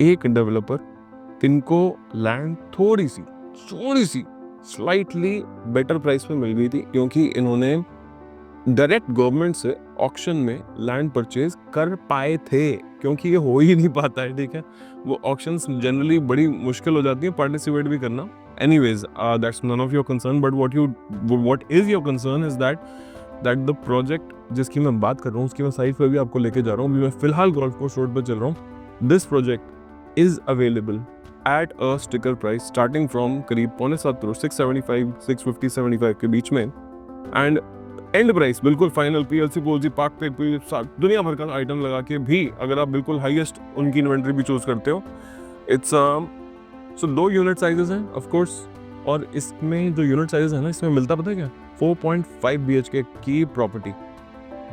एक डेवलपर जिनको लैंड थोड़ी सी स्लाइटली बेटर प्राइस पे मिल गई थी, क्योंकि इन्होंने डायरेक्ट गवर्नमेंट से ऑक्शन में लैंड परचेज कर पाए थे, क्योंकि ये हो ही नहीं पाता है। ठीक है, वो ऑक्शंस जनरली बड़ी मुश्किल हो जाती है पार्टिसिपेट भी करना। Anyways, that's none of your concern, but what is your concern is that the project जिसकी मैं बात कर रहा हूँ उसकी मैं साइट पे भी आपको लेके जा रहा हूँ। अभी मैं फिलहाल गोल्फ कोर्स रोड पे चल रहा हूँ। This project is available at a sticker price starting from करीब 6.25 करोड़ 675 650 75 के बीच में, एंड एंड प्राइस बिल्कुल फाइनल पीएलसी पॉलिसी पार्क पे दुनिया भर का आइटम लगा के भी अगर आप बिल्कुल हाईएस्ट उनकी इन्वेंट्री भी चूज करते हो, इट्स सो 2 यूनिट साइजेस हैं ऑफ कोर्स। और इसमें जो यूनिट साइजेस है ना, इसमें मिलता पता है क्या, 4.5 BHK की प्रॉपर्टी।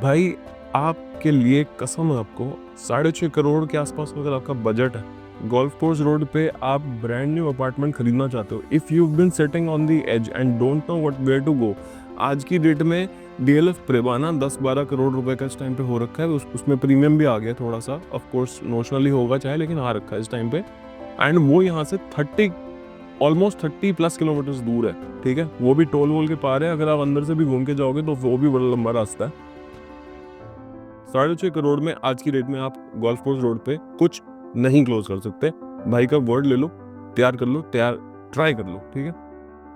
भाई आपके लिए कसम है, आपको 6.5 करोड़ के आसपास अगर आपका बजट है, गोल्फ कोर्स रोड पे आप ब्रांड न्यू अपार्टमेंट खरीदना चाहते हो, if you been sitting on the edge and don't know what where to go, आज की डेट में डीएलएफ प्रेवाना 10-12 करोड़ रुपए का इस टाइम पे हो रखा है। उसमें प्रीमियम भी आ गया थोड़ा सा, ऑफ कोर्स नोशनली होगा चाहे, लेकिन आ रखा है इस टाइम पे। एंड वो यहाँ से 30+ किलोमीटर दूर है। ठीक है, वो भी टोल वोल के पार है। अगर आप अंदर से भी घूम के जाओगे तो वो भी बड़ा लंबा रास्ता है। 6.5 करोड़ में आज की डेट में आप गोल्फ कोर्स रोड पे कुछ नहीं क्लोज कर सकते। भाई का वर्ड ले लो, तैयार कर लो, ट्राई कर लो। ठीक है,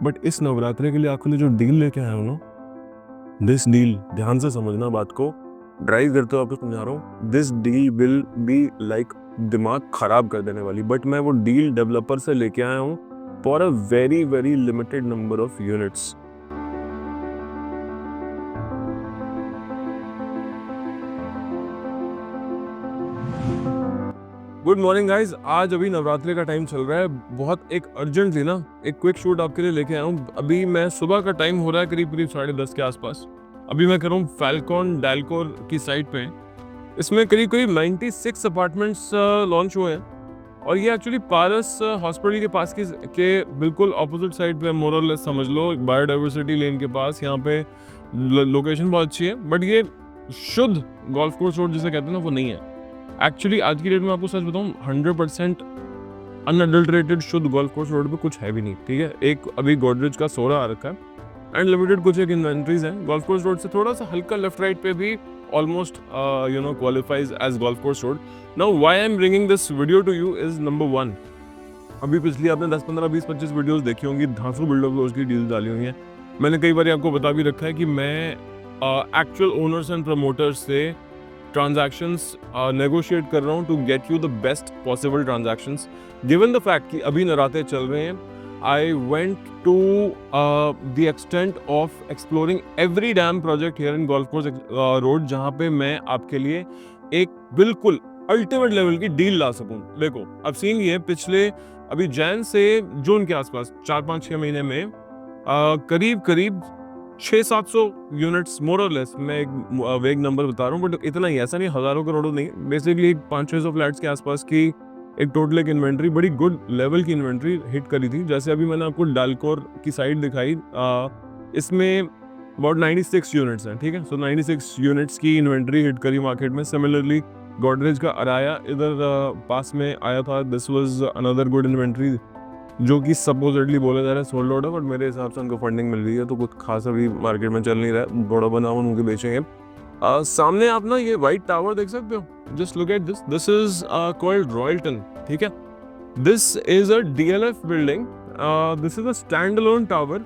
बट इस नवरात्रि के लिए आपके लिए जो डील लेके आया हूँ ना, दिस डील, ध्यान से समझना बात को, ड्राइव करते हो आपको समझा रहा हूँ, this deal will be like दिमाग खराब कर देने वाली। बट मैं वो डील डेवलपर से लेके आया हूँ for a very very limited number of units. Good morning guys, आज अभी नवरात्रि का टाइम चल रहा है। बहुत एक अर्जेंटली ना एक क्विक शूट आपके लिए लेके आया हूँ। अभी मैं सुबह का टाइम हो रहा है, करीब 10:30 के आसपास। अभी मैं कर रहा हूँ फैल्कॉन डेलकोर की साइट पे। इसमें करीब 96 अपार्टमेंट्स लॉन्च हुए हैं, और ये एक्चुअली पारस हॉस्पिटल के पास के बिल्कुल ऑपोजिट साइड पे, मोर और लेस समझ लो, बायोडाइवर्सिटी लेन के पास। यहाँ पे लोकेशन बहुत अच्छी है, बट ये शुद्ध गोल्फ कोर्स रोड जिसे कहते हैं ना, वो नहीं है एक्चुअली। आज की डेट में आपको सच बताऊं, 100% अनअडल्टरेटेड शुद्ध गोल्फ कोर्स रोड पे कुछ है भी नहीं। ठीक है, एक अभी गोदरेज का सोरा आ रखा है एंड लिमिटेड कुछ एक इन्वेंट्रीज हैं। गोल्फ कोर्स रोड से थोड़ा सा हल्का लेफ्ट राइट पे भी almost qualifies as golf course road. Now why I am bringing this video to you is number 1, अभी पिछली आपने 10, 15, 20, 25 वीडियोस देखी होंगी, धांसू बिल्डर की डील डाली हुई है। मैंने कई बार आपको बता भी रखा है कि मैं एक्चुअल ओनर्स एंड प्रमोटर्स से ट्रांजैक्शंस नेगोशिएट कर रहा हूँ to get you the best possible transactions. Given the fact कि अभी नवरात्रे चल रहे हैं, I went to the extent of exploring every damn project here in golf course road, जहाँ पे मैं आपके लिए एक बिल्कुल अल्टीमेट लेवल की डील ला सकूं। देखो, अब सीन ये पिछले अभी जैन से जून के आसपास 4-5-6 महीने में करीब 600-700 यूनिट्स मोर और लेस, मैं एक वेग नंबर बता रहा हूँ, बट इतना ही, ऐसा नहीं हजारों करोड़ों नहीं, बेसिकली 500-600 फ्लैट्स के आसपास की एक टोटल एक इन्वेंट्री, बड़ी गुड लेवल की इन्वेंट्री हिट करी थी। जैसे अभी मैंने आपको डालकोर की साइड दिखाई, इसमें अबाउट 96 यूनिट्स हैं। ठीक है, सो 96 यूनिट्स की इन्वेंट्री हिट करी मार्केट में। सिमिलरली गोदरेज का अराया इधर पास में आया था, this was another good inventory, जो कि सपोजिटली बोला जा रहा है सोल्ड आउट है, बट मेरे हिसाब से उनको फंडिंग मिल रही है, तो कुछ खास अभी मार्केट में चल नहीं रहा है, बड़ा बना उनके बेचेंगे। सामने आप ना ये व्हाइट टावर देख सकते हो, just look at this is called Royalton. ठीक है, this is a DLF building, this is a stand alone tower,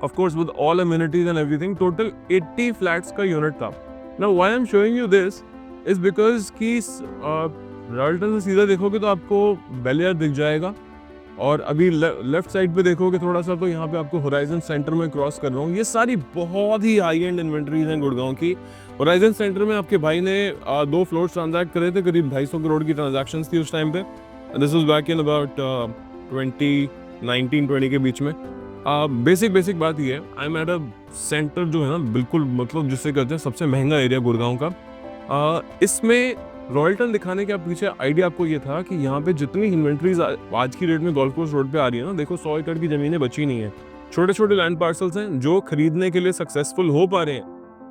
of course with all amenities and everything. Total 80 flats का यूनिट था। Now why I am showing you this is because कि Royalton से सीधा देखोगे तो आपको Bel-Air दिख जाएगा, और अभी लेफ्ट साइड पे देखोगे थोड़ा सा, तो यहाँ पे आपको होराइजन सेंटर में क्रॉस कर रहा हूँ। ये सारी बहुत ही हाई एंड इन्वेंट्रीज हैं गुड़गांव की। होराइजन सेंटर में आपके भाई ने 2 फ्लोर्स ट्रांजैक्ट करे थे, करीब 250 करोड़ की ट्रांजैक्शंस थी उस टाइम पे। This was back in about 2019-20 के बीच में। बेसिक बात ये है, I am at a centre जो है ना, बिल्कुल मतलब जिससे कहते हैं सबसे महंगा एरिया गुड़गांव का। इसमें रॉयल्टन दिखाने के पीछे आइडिया आपको ये था कि यहाँ पे जितनी इन्वेंट्रीज आज की डेट में गोल्फ कोर्स रोड पे आ रही है ना, देखो 100 एकड़ की जमीनें बची नहीं है, छोटे छोटे लैंड पार्सल्स हैं जो खरीदने के लिए सक्सेसफुल हो पा रहे हैं,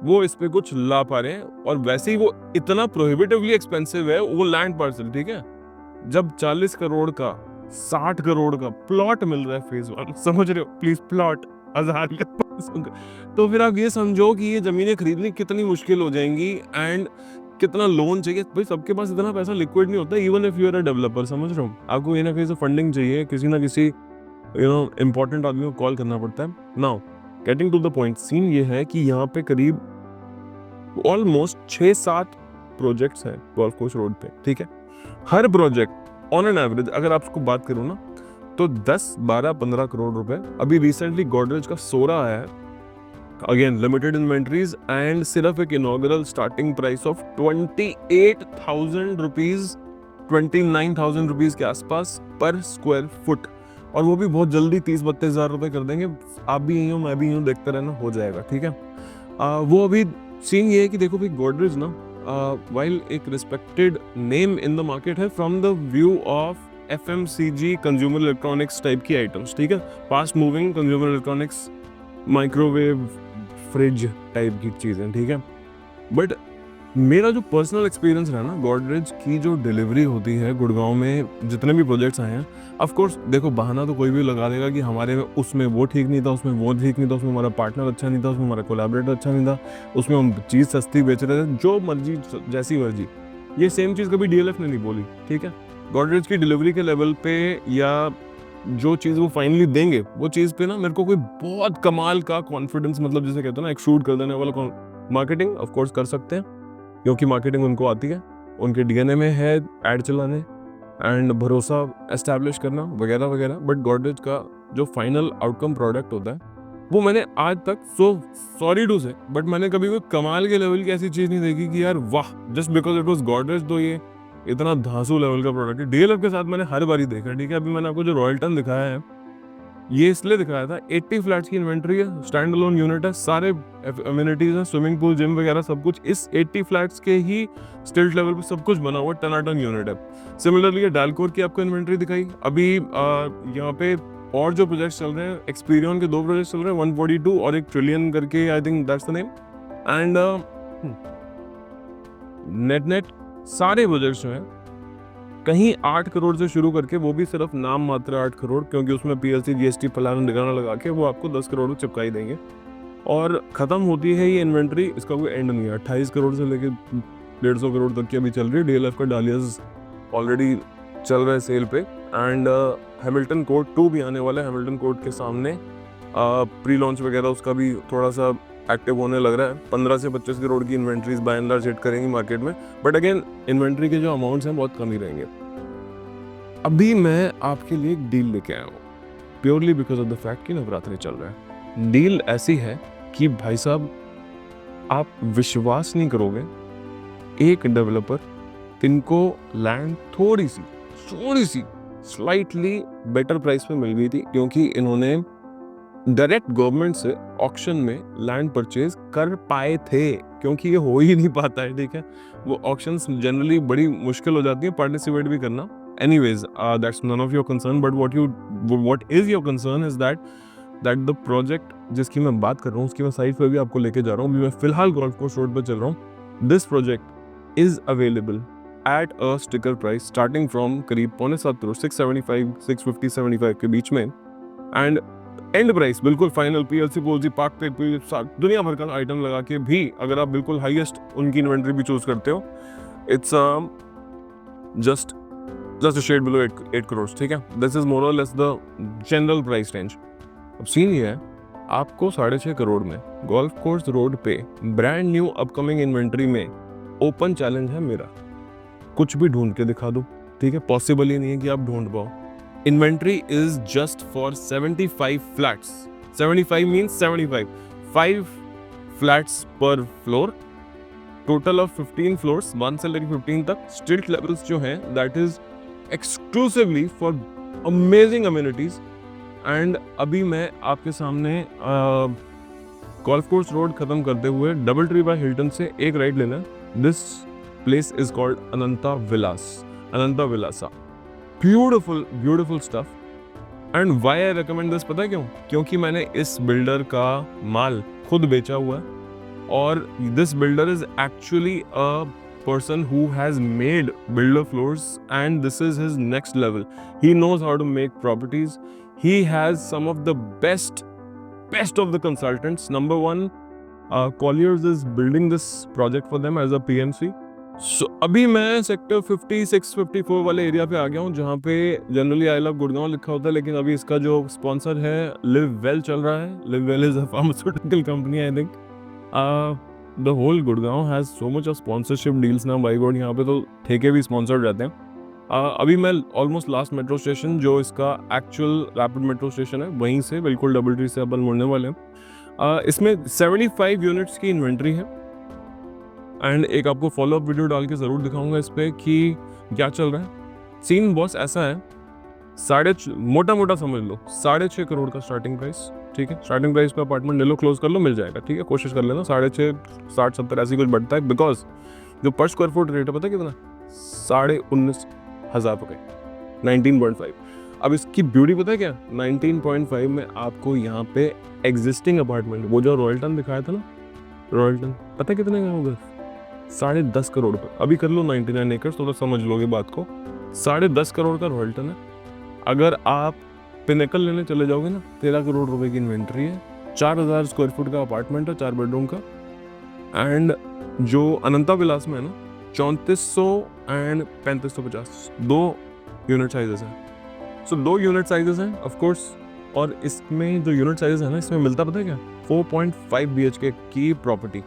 वो इस पे कुछ ला पा रहे हैं, और वैसे ही वो इतना प्रोहिबिटिवली एक्सपेंसिव है वो लैंड पार्सल। ठीक है, जब 40 करोड़ का 60 करोड़ का प्लॉट मिल रहा है फेज 1, समझ रहे हो, प्लीज प्लॉट 1000 का 500 का, तो फिर आप ये समझो कि ये जमीनें खरीदनी कितनी मुश्किल हो जाएंगी एंड कितना लोन चाहिए भाई। सबके पास इतना पैसा लिक्विड नहीं होता, even if you are a developer, समझ रहे हो, आपको कहीं ना कहीं से फंडिंग चाहिए, किसी ना किसी इंपॉर्टेंट आदमी को कॉल करना पड़ता है। Now getting to the point, scene ये है कि यहाँ पे करीब ऑलमोस्ट 6-7 प्रोजेक्ट्स हैं गोल्फ कोर्स रोड पे, ठीक है। हर प्रोजेक्ट ऑन एन एवरेज अगर आप उसको बात करूँ ना तो 10, 12, 15 करोड़ रुपए। अभी रिसेंटली गोदरेज का सोरा आया है, अगेन लिमिटेड इन्वेंट्रीज एंड सिर्फ एक inaugural starting price of 28,000 rupees, 29,000 rupees के आसपास पर स्क्वायर फुट, और वो भी बहुत जल्दी 30-32 हजार रुपए कर देंगे। आप भी यही हो, मैं भी यही हूँ, देखते रहना, हो जाएगा, ठीक है। वो अभी सीन ये है कि देखो भाई गोदरेज ना while एक respected name in the market है from the view of FMCG consumer electronics type की आइटम्स, ठीक है, fast moving consumer electronics, microwave, fridge type की चीजें, ठीक है। बट मेरा जो पर्सनल एक्सपीरियंस रहा ना, गोदरेज की जो डिलीवरी होती है गुड़गांव में जितने भी प्रोजेक्ट्स आए हैं, ऑफ कोर्स देखो बहाना तो कोई भी लगा देगा कि हमारे उसमें वो ठीक नहीं था, उसमें वो ठीक नहीं था, उसमें हमारा पार्टनर अच्छा नहीं था, उसमें हमारा कोलैबोरेटर अच्छा नहीं था, उसमें हम चीज़ सस्ती बेच रहे थे, जो मर्जी जैसी मर्जी। ये सेम चीज़ कभी DLF ने नहीं बोली, ठीक है। गोदरेज की डिलीवरी के लेवल पे या जो चीज़ वो फाइनली देंगे वो चीज़ पे ना मेरे को कोई बहुत कमाल का कॉन्फिडेंस, मतलब जैसे कहते हैं ना एक शूट कर देने वाला, मार्केटिंग ऑफ कोर्स कर सकते हैं क्योंकि मार्केटिंग उनको आती है, उनके DNA में है ऐड चलाने एंड भरोसा एस्टैब्लिश करना वगैरह वगैरह। बट गोदरेज का जो फाइनल आउटकम प्रोडक्ट होता है वो मैंने आज तक, सॉरी टू से, बट मैंने कभी कोई कमाल के लेवल की ऐसी चीज़ नहीं देखी कि यार वाह, just because it was Godrej तो ये इतना धांसू लेवल का प्रोडक्ट है। DLF के साथ मैंने हर बारी देखा, ठीक है। अभी मैंने आपको जो रॉयल टन दिखाया है ये इसलिए दिखाया था, 80 फ्लैट्स की इन्वेंट्री है, स्टैंड अलोन यूनिट है, सारे अम्यूनिटीज हैं, स्विमिंग पूल, जिम वगैरह सब कुछ इस 80 फ्लैट्स के ही स्टिल्ट लेवल पे सब कुछ बना हुआ, टनाटन यूनिट है। सिमिलरली ये डालकोर की आपको इन्वेंट्री दिखाई। अभी यहाँ पे और जो प्रोजेक्ट्स चल रहे हैं, एक्सपीरियन के 2 प्रोजेक्ट्स चल रहे हैं, 142 और एक ट्रिलियन करके, I think that's the name. And net सारे प्रोजेक्ट्स जो हैं कहीं 8 करोड़ से शुरू करके, वो भी सिर्फ नाम मात्र 8 करोड़, क्योंकि उसमें PLC GST फलाना ढिकाना लगा के वो आपको 10 करोड़ चिपकाई देंगे और खत्म होती है ये इन्वेंट्री। इसका कोई एंड नहीं है। 28 करोड़ से लेके 150 करोड़ तक की अभी चल रही है। DLF का डालियाज ऑलरेडी चल रहा है सेल पे एंड हैमिल्टन कोर्ट 2 भी आने वाला है। हैमिल्टन कोर्ट के सामने प्री लॉन्च वगैरह उसका भी थोड़ा सा एक्टिव होने लग रहा है। 15 से 25 करोड़ की inventories by and large hit करेंगी मार्केट में, बट अगेन इन्वेंट्री के जो अमाउंट्स हैं बहुत कम ही रहेंगे। अभी मैं आपके लिए एक डील लेके आया हूँ purely because of the fact कि नवरात्रि चल रहा है। डील ऐसी है कि भाई साहब आप विश्वास नहीं करोगे, एक डेवलपर जिनको लैंड थोड़ी सी स्लाइटली बेटर प्राइस पे मिल गई थी, क्योंकि इन्होंने डायरेक्ट गवर्नमेंट से ऑक्शन में लैंड परचेज कर पाए थे, क्योंकि ये हो ही नहीं पाता है, ठीक है। वो ऑक्शंस जनरली बड़ी मुश्किल हो जाती है पार्टिसिपेट भी करना। Anyways that's none of your concern, but what is your concern is that the project जिसकी मैं बात कर रहा हूँ उसकी मैं साइट पे भी आपको लेके जा रहा हूँ। मैं फिलहाल गोल्फ कोर्स रोड पर चल रहा हूँ। This project is available at a sticker price starting from करीब 6.25 करोड़, 675, 650, 75 के बीच में, एंड एंड प्राइस बिल्कुल फाइनल PLC पॉलिसी पार्क पे दुनिया भर का आइटम लगा के भी अगर आप बिल्कुल हाईएस्ट उनकी इन्वेंट्री भी चूज करते हो, it's just a shade below 8 crore, ठीक है। This is more or less the general price range. अब सीन ये है, आपको 6.5 करोड़ में गोल्फ कोर्स रोड पे ब्रांड न्यू अपकमिंग इन्वेंट्री में ओपन चैलेंज है मेरा, कुछ भी ढूंढ के दिखा दो, ठीक है। पॉसिबल ही नहीं है कि आप ढूंढ पाओ। Inventory is just for 75 flats. 75 means 75. 5 flats per floor. Total of 15 floors. 1 से लेकर 15 तक. Stilt levels जो हैं, that is exclusively for amazing amenities. And अभी मैं आपके सामने गोल्फ कोर्स रोड खत्म करते हुए डबल ट्री बाय हिल्टन से एक राइड लेना। This place is called Ananta विलासा। Beautiful stuff. And why I recommend this, पता है क्यों? क्योंकि मैंने इस बिल्डर का माल खुद बेचा हुआ है और this builder is actually a person who has made builder floors and this is his next level. He knows how to make properties. He has some of the best of the consultants. Number one, Colliers is building this project for them as a PMC. So अभी मैं sector 56, 54 वाले area पे आ गया हूँ जहाँ पे generally I love Gurgaon लिखा होता है, लेकिन अभी इसका जो स्पॉन्सर है लिव वेल चल रहा है. Live well is a pharmaceutical company I think. The whole Gurgaon has so much of sponsorship deals ना बाई गॉड. यहाँ पे तो ठेके भी स्पॉन्सर्ड रहते हैं. अभी मैं ऑलमोस्ट लास्ट मेट्रो स्टेशन जो इसका एक्चुअल रैपिड मेट्रो स्टेशन है वहीं से बिल्कुल डबल ट्री से अपन मुड़ने वाले हैं. इसमें 75 यूनिट्स की इन्वेंट्री है एंड एक आपको फॉलोअप वीडियो डाल के ज़रूर दिखाऊंगा इस पर कि क्या चल रहा है. सीन बॉस ऐसा है, मोटा मोटा समझ लो 6.5 करोड़ का स्टार्टिंग प्राइस. ठीक है, स्टार्टिंग प्राइस पे अपार्टमेंट ले लो, क्लोज कर लो, मिल जाएगा. ठीक है, कोशिश कर लेना. 6.5, 60, 70 ऐसी कुछ बढ़ता है बिकॉज जो पर स्क्वायर फुट रेट है पता है कितना? 19,500 रुपये, 19.5. अब इसकी ब्यूटी पता है क्या? 19.5 में आपको यहाँ पे एग्जिस्टिंग अपार्टमेंट, वो जो रॉयल्टन दिखाया था ना, रॉयल्टन पता है कितने का होगा? 10.5 करोड़ रुपये. अभी कर लो 99 एकर्स, थोड़ा समझ लोगे बात को. 10.5 करोड़ का रॉयल्टन है. अगर आप पिनेकल लेने चले जाओगे ना, 13 करोड़ रुपए की इन्वेंट्री है. 4,000 स्क्वायर फुट का अपार्टमेंट है, 4 बेडरूम का. एंड जो अनंता विलास में है ना, 3400 एंड 3550 2 यूनिट साइजेस हैं. सो 2 यूनिट साइजेस हैं ऑफ कोर्स. और इसमें जो यूनिट साइजेस है ना, इसमें मिलता पता है क्या? 4.5 BHK की प्रॉपर्टी.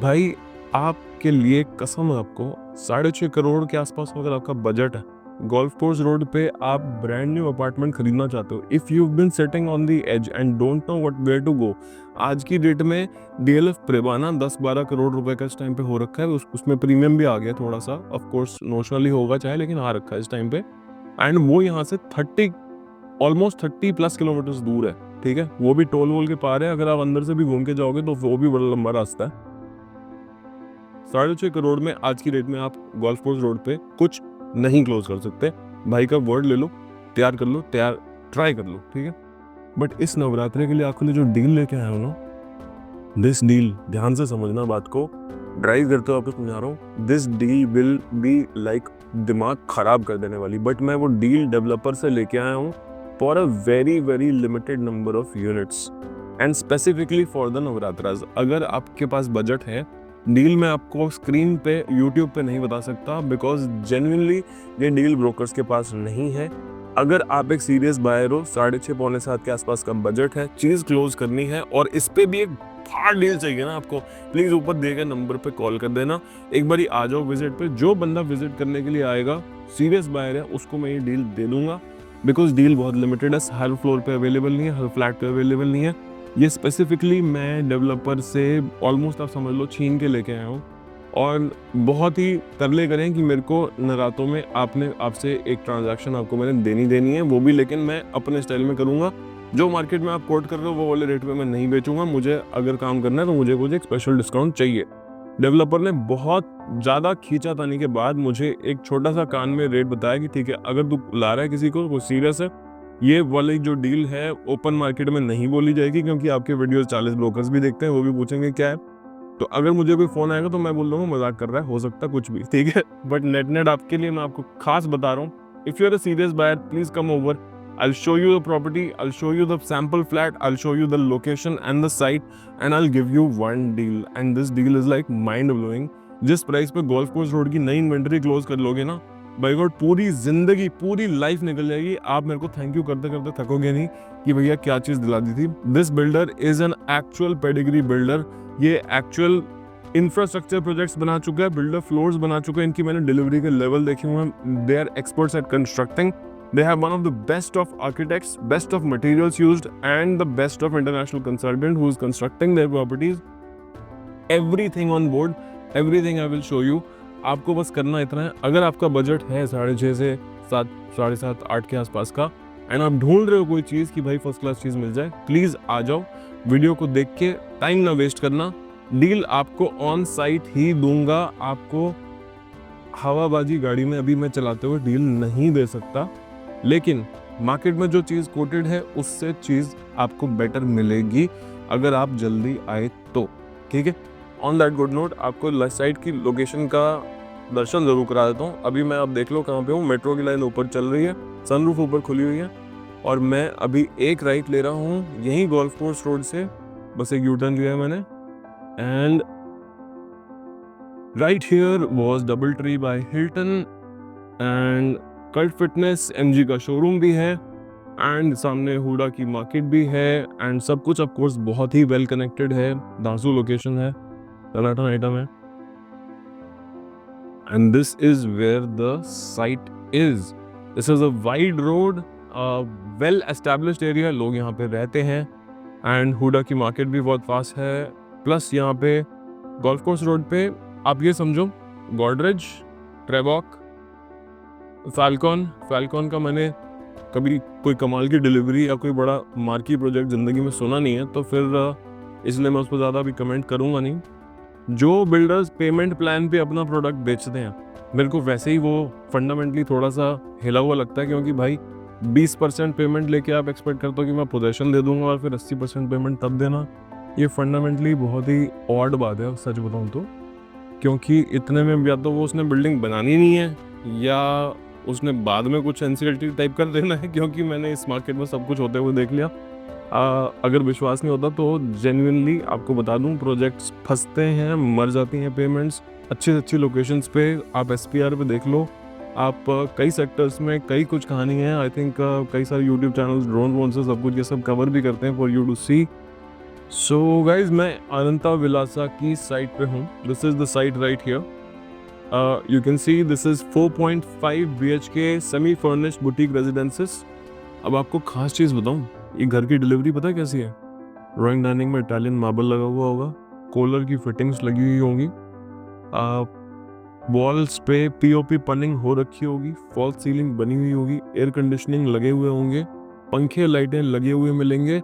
भाई आपके लिए कसम है, आपको 6.5 करोड़ के आसपास अगर आपका बजट है, गोल्फ कोर्स रोड पे आप ब्रांड न्यू अपार्टमेंट खरीदना चाहते हो, if you been sitting on the edge and don't know what where to go. आज की डेट में DLF प्रेबाना 10-12 करोड़ रुपए का इस टाइम पे हो रखा है. उसमें प्रीमियम भी आ गया थोड़ा सा, ऑफ कोर्स नोशनली होगा चाहे, लेकिन आ रखा है इस टाइम पे. एंड वो यहाँ से ऑलमोस्ट 30+ किलोमीटर्स दूर है. ठीक है, वो भी टोल वोल के पार है. अगर आप अंदर से भी घूम के जाओगे तो वो भी बड़ा लंबा रास्ता है. 6.5 करोड़ में आज की डेट में आप गोल्फ कोर्स रोड पे कुछ नहीं क्लोज कर सकते. भाई का वर्ड ले लो, तैयार कर लो, ट्राई कर लो. ठीक है, बट इस नवरात्रि के लिए आपके लिए जो डील लेके आया हूँ ना, दिस डील, ध्यान से समझना बात को, ड्राइव करते हो आपको समझा रहा हूँ, this deal will be like दिमाग खराब कर देने वाली. बट मैं वो डील डेवलपर से लेके आया हूँ for a very very limited number of units and specifically for the Navratras. अगर आपके पास बजट है, डील मैं आपको स्क्रीन पे यूट्यूब पे नहीं बता सकता बिकॉज जेन्युइनली ये डील ब्रोकर्स के पास नहीं है. अगर आप एक सीरियस बायर हो, 6.5 पौने 7 के आसपास का बजट है, चीज़ क्लोज करनी है और इस पे भी एक फाड़ डील चाहिए ना आपको, प्लीज़ ऊपर दिए गए नंबर पे कॉल कर देना. एक बारी आ जाओ विजिट पे. जो बंदा विजिट करने के लिए आएगा, सीरियस बायर है, उसको मैं ये डील दे दूंगा बिकॉज डील बहुत लिमिटेड है. हर फ्लोर पे अवेलेबल नहीं है, हर फ्लैट पे अवेलेबल नहीं है. ये स्पेसिफिकली मैं डेवलपर से ऑलमोस्ट आप समझ लो छीन के लेके आया हूँ. और बहुत ही तरले करें कि मेरे को नरातों में आपसे एक ट्रांजैक्शन आपको मैंने देनी है, वो भी लेकिन मैं अपने स्टाइल में करूँगा. जो मार्केट में आप कोट कर रहे हो वो वाले रेट पे मैं नहीं बेचूंगा. मुझे अगर काम करना है तो मुझे कुछ एक स्पेशल डिस्काउंट चाहिए. डेवलपर ने बहुत ज़्यादा खींचातानी के बाद मुझे एक छोटा सा कान में रेट बताया कि ठीक है, अगर तू ला रहा है किसी को, वो सीरियस है, ये वाली जो डील है ओपन मार्केट में नहीं बोली जाएगी क्योंकि आपके वीडियोस 40 ब्रोकर्स भी देखते हैं, वो भी पूछेंगे क्या है. तो अगर मुझे कोई फोन आएगा तो मैं बोल दूंगा मजाक कर रहा है, हो सकता कुछ भी. ठीक है, बट नेट आपके लिए मैं आपको खास बता रहा हूँ. If you are a serious buyer, please come over. I'll show you the property, I'll show you the sample flat, I'll show you the location and the site and I'll give you one deal and this deal is like mind blowing. जिस price पे golf course road की नई inventory close कर लोगे ना, bye God पूरी जिंदगी, पूरी लाइफ निकल जाएगी. आप मेरे को थैंक यू करते करते थकोगे नहीं कि भैया क्या चीज दिला दी थी. This builder is an actual pedigree builder. ये एक्चुअल इंफ्रास्ट्रक्चर प्रोजेक्ट्स बना चुका है, बिल्डर फ्लोर्स बना चुका है. इनकी मैंने डिलीवरी के लेवल देखे हुए हैं. They are experts at constructing. They have one of the best of architects, best of materials used, and the best of international consultant who is constructing their properties. Everything on board, everything I will show you. आपको बस करना इतना है, अगर आपका budget है 6.5 से 7, 7.5, 8 के आसपास का एंड आप ढूंढ रहे हो कोई चीज़ कि भाई फर्स्ट क्लास चीज़ मिल जाए, प्लीज़ आ जाओ. वीडियो को देख के टाइम ना वेस्ट करना. डील आपको ऑन साइट ही दूंगा. आपको हवाबाजी गाड़ी में अभी मैं चलाते हुए डील नहीं दे सकता, लेकिन मार्केट में जो चीज़ कोटेड है उससे चीज़ आपको बेटर मिलेगी अगर आप जल्दी आए तो. ठीक है, ऑन दैट गुड नोट आपको लेफ्ट साइड की लोकेशन का दर्शन जरूर करा देता हूँ। अभी मैं, अब देख लो कहाँ पे हूँ, मेट्रो की लाइन ऊपर चल रही है, सनरूफ ऊपर खुली हुई है, और मैं अभी एक राइट ले रहा हूँ यहीं गोल्फ कोर्स रोड से, बस एक यू टर्न लिया है मैंने, and right here was double tree by Hilton, and cult fitness MG का शोरूम भी है, एंड सामने हुडा की मार्केट भी है, एंड सब कुछ ऑफ कोर्स बहुत ही वेल कनेक्टेड है। दासू लोकेशन है, टनाटन आइटम है, and this is where the site is. This is a wide road, well established area, लोग यहाँ पे रहते हैं, एंड हुडा की मार्केट भी बहुत फास्ट है। प्लस यहाँ पे गोल्फ कोर्स रोड पे आप ये समझो, गॉडरेज, ट्रेबॉक, फैल्कॉन का मैंने कभी कोई कमाल की डिलीवरी या कोई बड़ा मार्की प्रोजेक्ट ज़िंदगी में सुना नहीं है, तो फिर इसलिए मैं उस पर ज़्यादा भी कमेंट करूँगा नहीं। जो बिल्डर्स पेमेंट प्लान पे अपना प्रोडक्ट बेचते हैं, मेरे को वैसे ही वो फंडामेंटली थोड़ा सा हिला हुआ लगता है, क्योंकि भाई 20% पेमेंट लेके आप एक्सपेक्ट करते हो कि मैं पोजेशन दे दूंगा और फिर 80% पेमेंट तब देना, ये फंडामेंटली बहुत ही ऑड बात है सच बताऊँ तो। क्योंकि इतने में या तो वो उसने बिल्डिंग बनानी नहीं है, या उसने बाद में कुछ एनसीएलटी टाइप कर देना है, क्योंकि मैंने इस मार्केट में सब कुछ होते हुए देख लिया। अगर विश्वास नहीं होता तो जेन्युइनली आपको बता दूं, प्रोजेक्ट्स फंसते हैं, मर जाती हैं पेमेंट्स। अच्छी से अच्छी लोकेशंस पे आप एसपीआर पे देख लो, आप कई सेक्टर्स में कई कुछ कहानी है। आई थिंक कई सारे यूट्यूब चैनल्स ड्रोन से सब कुछ ये सब कवर भी करते हैं for you to see. So guys, मैं अनंता विलासा की साइट पे हूँ। This is the site right here. You can see this is 4.5 BHK semi furnished boutique residences. अब आपको खास चीज़ बताऊँ, ये घर की डिलीवरी पता है कैसी है? ड्राइंग डाइनिंग में इटालियन मार्बल लगा हुआ होगा, कॉलर की फिटिंग्स लगी हुई होंगी, वॉल्स पे पीओपी पनिंग हो रखी होगी, फॉल्स सीलिंग बनी हुई होगी, एयर कंडीशनिंग लगे हुए होंगे, पंखे लाइटें लगे हुए मिलेंगे,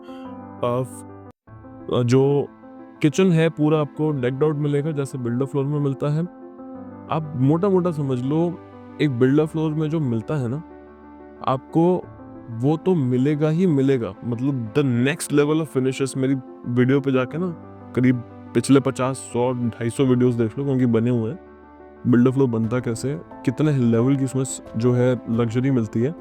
जो किचन है पूरा आपको डेक्ड आउट मिलेगा जैसे बिल्डर फ्लोर में मिलता है। आप मोटा मोटा समझ लो, एक बिल्डर फ्लोर में जो मिलता है ना आपको, वो तो मिलेगा ही मिलेगा। मतलब the next level of finishes मेरी वीडियो पे जाके ना करीब पिछले 50, 100, 250 वीडियोस देख लो, क्योंकि बने हुए हैं बिल्डर फ्लोर बनता कैसे, कितने लेवल की इसमें जो है लग्जरी मिलती है।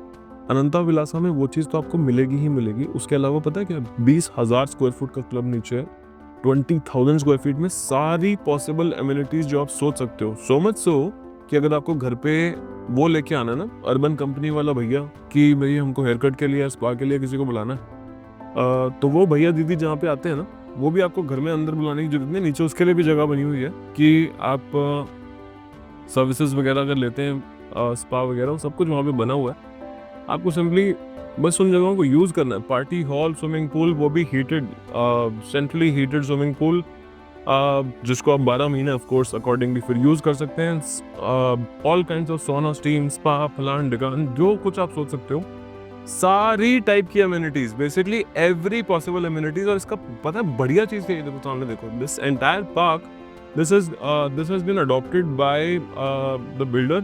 अनंता विलासा में वो चीज़ तो आपको मिलेगी ही मिलेगी। उसके अलावा पता है क्या, 20,000 स्क्वायर फुट का क्लब नीचे है, 20,000 स्क्वायर फीट में सारी पॉसिबल एमिनिटीज जो आप सोच सकते हो। सो मच सो कि अगर आपको घर पे वो लेके आना ना, अर्बन कंपनी वाला भैया कि भाई हमको हेयर कट के लिए, स्पा के लिए किसी को बुलाना है, तो वो भैया दीदी जहाँ पे आते हैं ना, वो भी आपको घर में अंदर बुलाने की जरूरत नहीं, नीचे उसके लिए भी जगह बनी हुई है कि आप सर्विसेज वगैरह अगर लेते हैं, स्पा वगैरह, सब कुछ वहाँ पे बना हुआ है। आपको सिंपली बस उन जगहों को यूज़ करना है। पार्टी हॉल, स्विमिंग पूल, वो भी heated, centrally heated swimming pool, जिसको आप 12 महीने ऑफ कोर्स अकॉर्डिंगली फिर यूज़ कर सकते हैं। ऑल काइंड्स ऑफ सोना, स्टीम, स्पा, फलान ढिकान, जो कुछ आप सोच सकते हो, सारी टाइप की amenities, basically every possible amenities. और इसका पता है बढ़िया चीज़ क्या है, सामने देखो, this entire park, this has been adopted by the builder.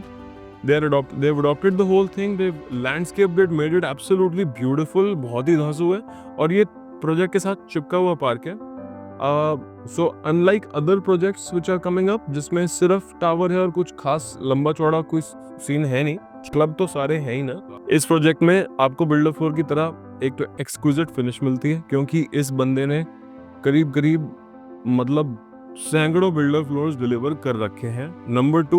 They've adopted the whole thing. They've landscaped it, made it absolutely beautiful. बहुत ही धांसू है, और ये प्रोजेक्ट के साथ चिपका हुआ पार्क है। So unlike other projects which are coming up, जिसमें सिर्फ टावर है और कुछ खास लंबा चौड़ा कोई सीन है नहीं, क्लब तो सारे हैं ही ना, इस प्रोजेक्ट में आपको बिल्डर फ्लोर की तरह एक तो एक्सक्लूसिव फिनिश मिलती है, क्योंकि इस बंदे ने करीब मतलब सैकड़ों बिल्डर फ्लोर्स डिलीवर कर रखे हैं। नंबर 2,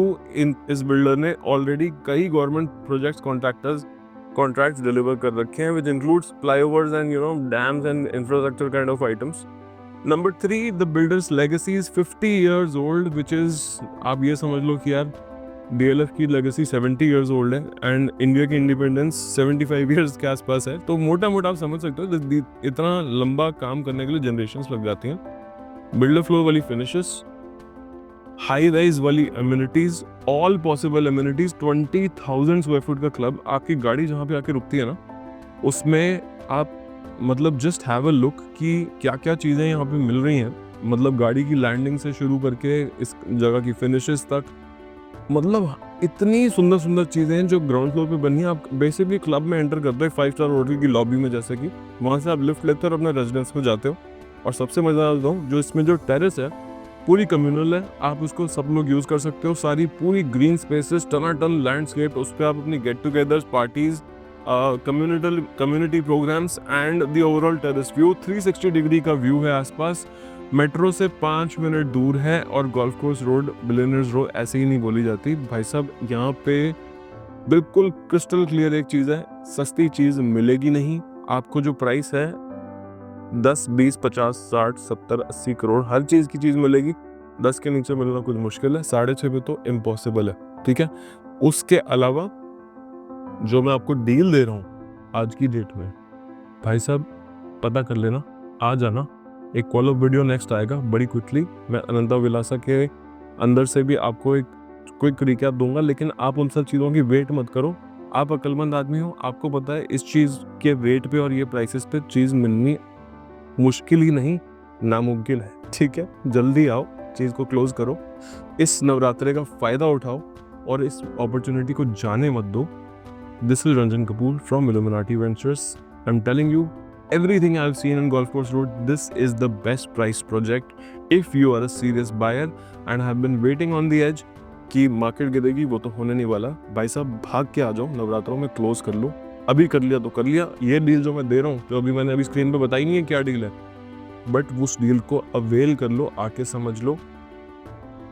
इस बिल्डर ने ऑलरेडी कई गवर्नमेंट प्रोजेक्ट्स कॉन्ट्रैक्ट्स डिलीवर कर रखे हैं, which includes flyovers and dams and infrastructure kind of items. Number 3, the builders legacy is 50 years old, which is, आप ये समझ लो कि यार DLF की लेगेसी 70 years old है, एंड इंडिया की इंडिपेंडेंस 75 years के आसपास है। तो मोटा आप समझ सकते हो इतना लंबा काम करने के लिए जनरेशंस लग जाती हैं। बिल्डर फ्लोर वाली फिनिशेस, हाई राइज वाली amenities, all possible amenities, 20,000 square foot का क्लब। आपकी गाड़ी जहाँ पे आके रुकती है ना, उसमें आप मतलब जस्ट हैव अ लुक कि क्या क्या चीज़ें यहाँ पे मिल रही हैं। मतलब गाड़ी की लैंडिंग से शुरू करके इस जगह की फिनिशेस तक, मतलब इतनी सुंदर सुंदर चीज़ें हैं जो ग्राउंड फ्लोर पे बनी है। आप बेसिकली क्लब में एंटर करते हो 5 स्टार होटल की लॉबी में, जैसे कि वहाँ से आप लिफ्ट लेते हो और अपने रेजिडेंस में जाते हो। और सबसे मज़ा आता हूँ, जो इसमें जो टेरेस है, पूरी कम्युनल है, आप उसको सब लोग यूज कर सकते हो। सारी पूरी ग्रीन स्पेसेस, टनाटन लैंडस्केप, उस पर आप अपनी get togethers, parties, community programs and the overall terrace view 360 degree का व्यू है आसपास। मेट्रो से 5 मिनट दूर है और golf course road, billionaires road ऐसे ही नहीं बोली जाती भाई साहब। यहाँ पे बिल्कुल क्रिस्टल क्लियर एक चीज़ है, सस्ती चीज़ मिलेगी नहीं आपको। जो प्राइस है 10, 20, 50, 60, 70, 80 करोड़ हर चीज़ की चीज़ मिलेगी। 10 के नीचे मिलना कुछ मुश्किल है, 6.5 पे तो इम्पॉसिबल है, ठीक है। उसके अलावा जो मैं आपको डील दे रहा हूँ आज की डेट में, भाई साहब पता कर लेना, आ जाना। एक कॉल ऑफ वीडियो नेक्स्ट आएगा बड़ी क्विकली। मैं अनंता विलासा के अंदर से भी आपको एक क्विक रिकैप दूंगा, लेकिन आप उन सब चीज़ों की वेट मत करो। आप अक्लमंद आदमी हो, आपको पता है इस चीज़ के वेट पे और ये प्राइसेस पे चीज़ मिलनी मुश्किल ही नहीं नामुमकिन है, ठीक है। जल्दी आओ, चीज़ को क्लोज करो, इस नवरात्रे का फ़ायदा उठाओ और इस अपॉर्चुनिटी को जाने मत दो। This is Ranjan Kapoor from Illuminati Ventures. I'm telling you, everything I've seen in Golf Course Road, this is the best price project. If you are a serious buyer and have been waiting on the edge कि market गिरेगी, वो तो होने नहीं वाला भाई साहब। भाग के आ जाओ, नवरात्रों में क्लोज कर लो। अभी कर लिया तो कर लिया। ये डील जो मैं दे रहा हूँ, जो अभी मैंने स्क्रीन पे बताई नहीं है क्या डील है, बट उस डील को अवेल कर लो, आके समझ लो,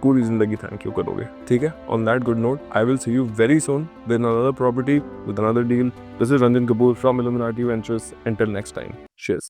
पूरी जिंदगी थैंक यू करोगे, ठीक है। On that good note, I will see you very soon with another property, with another deal. This is Ranjan Kapoor from illuminati ventures. Until next time, cheers.